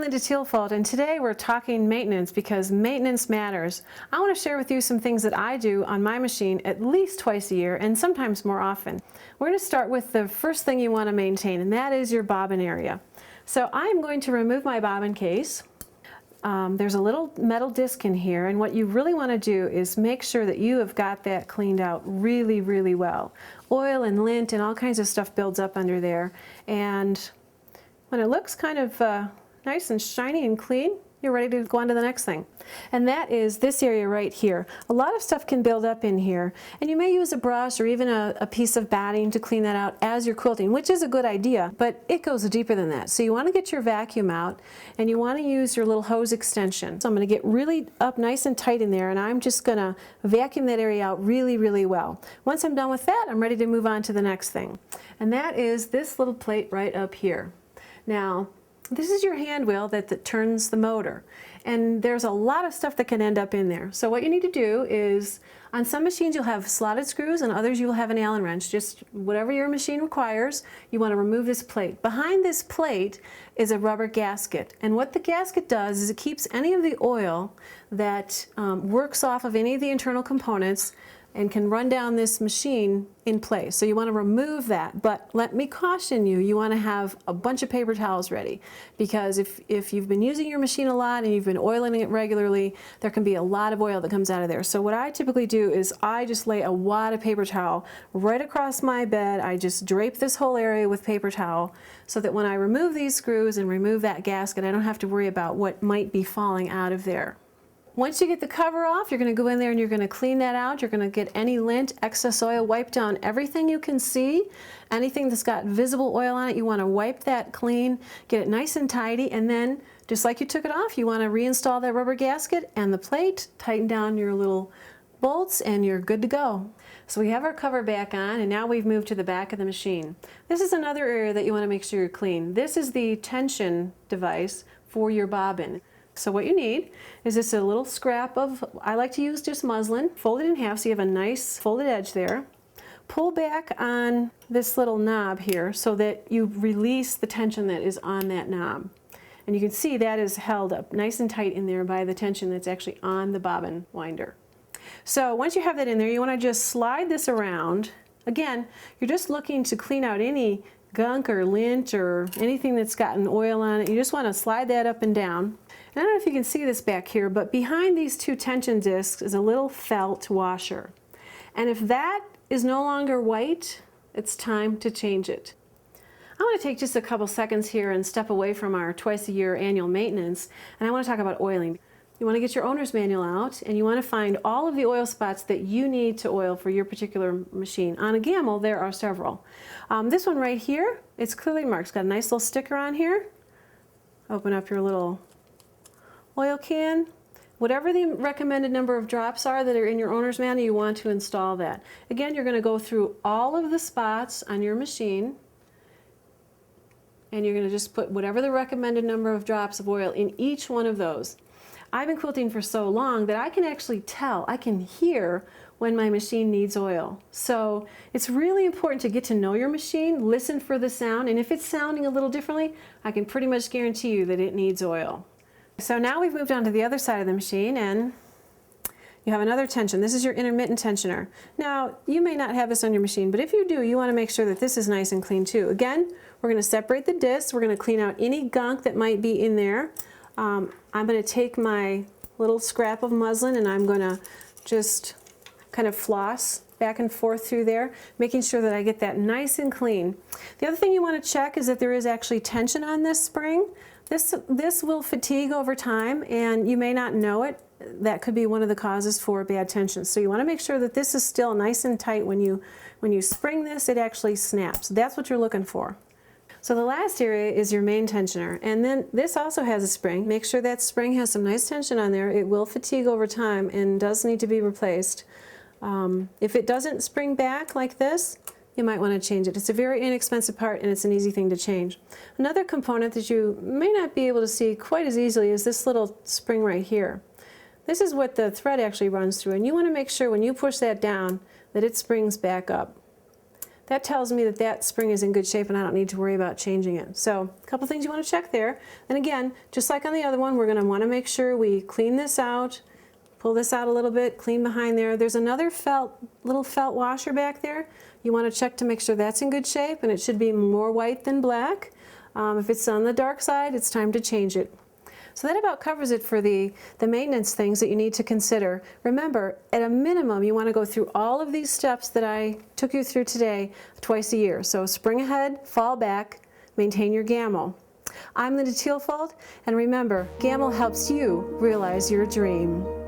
Linda Thielfoldt, and today we're talking maintenance because maintenance matters. I want to share with you some things that I do on my machine at least twice a year and sometimes more often. We're going to start with the first thing you want to maintain, and that is your bobbin area. So I'm going to remove my bobbin case. There's a little metal disc in here, and what you really want to do is make sure that you have got that cleaned out really, really well. Oil and lint and all kinds of stuff builds up under there, and when it looks kind of nice and shiny and clean, you're ready to go on to the next thing. And that is this area right here. A lot of stuff can build up in here, and you may use a brush or even a piece of batting to clean that out as you're quilting, which is a good idea, but it goes deeper than that. So you want to get your vacuum out, and you want to use your little hose extension. So I'm going to get really up nice and tight in there, and I'm just going to vacuum that area out really, really well. Once I'm done with that, I'm ready to move on to the next thing. And that is this little plate right up here. Now, this is your hand wheel that turns the motor, and there's a lot of stuff that can end up in there. So what you need to do is, on some machines you'll have slotted screws, and others you'll have an Allen wrench. Just whatever your machine requires, you want to remove this plate. Behind this plate is a rubber gasket, and what the gasket does is it keeps any of the oil that works off of any of the internal components and can run down this machine in place. So you want to remove that, but let me caution you, you want to have a bunch of paper towels ready, because if you've been using your machine a lot and you've been oiling it regularly, there can be a lot of oil that comes out of there. So what I typically do is I just lay a wad of paper towel right across my bed. I just drape this whole area with paper towel so that when I remove these screws and remove that gasket, I don't have to worry about what might be falling out of there. Once you get the cover off, you're going to go in there and you're going to clean that out. You're going to get any lint, excess oil, wipe down everything you can see. Anything that's got visible oil on it, you want to wipe that clean, get it nice and tidy, and then, just like you took it off, you want to reinstall that rubber gasket and the plate, tighten down your little bolts, and you're good to go. So we have our cover back on, and now we've moved to the back of the machine. This is another area that you want to make sure you're clean. This is the tension device for your bobbin. So what you need is just a little scrap of, I like to use just muslin, fold it in half so you have a nice folded edge there. Pull back on this little knob here so that you release the tension that is on that knob. And you can see that is held up nice and tight in there by the tension that's actually on the bobbin winder. So once you have that in there, you want to just slide this around. Again, you're just looking to clean out any gunk or lint or anything that's gotten oil on it. You just want to slide that up and down. And I don't know if you can see this back here, but behind these two tension discs is a little felt washer. And if that is no longer white, it's time to change it. I want to take just a couple seconds here and step away from our twice-a-year annual maintenance, and I want to talk about oiling. You want to get your owner's manual out, and you want to find all of the oil spots that you need to oil for your particular machine. On a Gammill, there are several. This one right here, it's clearly marked. It's got a nice little sticker on here. Open up your little oil can. Whatever the recommended number of drops are that are in your owner's manual, you want to install that. Again, you're going to go through all of the spots on your machine, and you're going to just put whatever the recommended number of drops of oil in each one of those. I've been quilting for so long that I can actually tell, I can hear when my machine needs oil. So it's really important to get to know your machine, listen for the sound, and if it's sounding a little differently, I can pretty much guarantee you that it needs oil. So now we've moved on to the other side of the machine, and you have another tension. This is your intermittent tensioner. Now, you may not have this on your machine, but if you do, you want to make sure that this is nice and clean too. Again, we're going to separate the discs. We're going to clean out any gunk that might be in there. I'm going to take my little scrap of muslin and I'm going to just kind of floss back and forth through there, making sure that I get that nice and clean. The other thing you want to check is that there is actually tension on this spring. This will fatigue over time, and you may not know it. That could be one of the causes for bad tension. So you want to make sure that this is still nice and tight. When you spring this, it actually snaps. That's what you're looking for. So the last area is your main tensioner, and then this also has a spring. Make sure that spring has some nice tension on there. It will fatigue over time and does need to be replaced. If it doesn't spring back like this, you might want to change it. It's a very inexpensive part, and it's an easy thing to change. Another component that you may not be able to see quite as easily is this little spring right here. This is what the thread actually runs through, and you want to make sure when you push that down that it springs back up. that tells me that that spring is in good shape and I don't need to worry about changing it. So a couple things you want to check there. And again, just like on the other one, we're going to want to make sure we clean this out, pull this out a little bit, clean behind there. There's another little felt washer back there. You want to check to make sure that's in good shape, and it should be more white than black. If it's on the dark side, it's time to change it. So that about covers it for the maintenance things that you need to consider. Remember, at a minimum, you want to go through all of these steps that I took you through today twice a year. So spring ahead, fall back, maintain your Gammill. I'm Thielfoldt, and remember, Gammill helps you realize your dream.